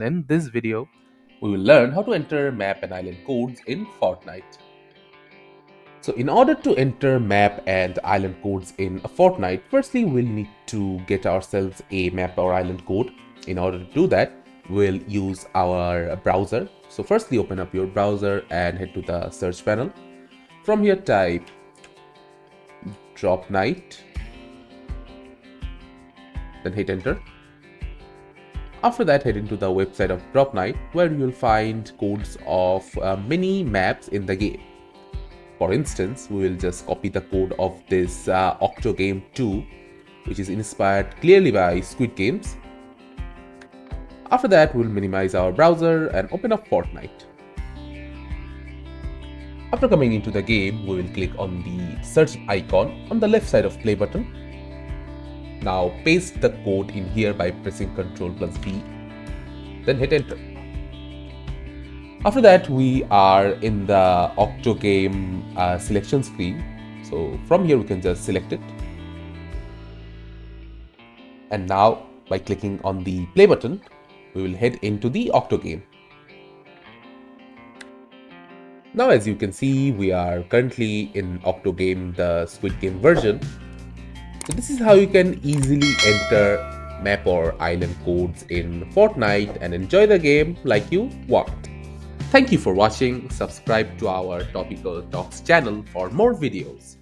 In this video, we will learn how to enter map and island codes in Fortnite. So in order to enter map and island codes in a Fortnite, firstly we'll need to get ourselves a map or island code. In order to do that, we'll use our browser. So firstly open up your browser and head to the search panel. From here type Dropnite, then hit enter. After that, head into the website of Dropnite, where you'll find codes of many maps in the game. For instance, we will just copy the code of this Octogame 2, which is inspired clearly by Squid Games. After that, we'll minimize our browser and open up Fortnite. After coming into the game, we will click on the search icon on the left side of play button. Now paste the code in here by pressing Ctrl+V, then hit enter. After that, we are in the Octogame selection screen. So from here we can just select it. And now by clicking on the play button, we will head into the Octogame. Now as you can see, we are currently in Octogame, the Squid Game version. So this is how you can easily enter map or island codes in Fortnite and enjoy the game like you want. Thank you for watching. Subscribe to our Topical Talks channel for more videos.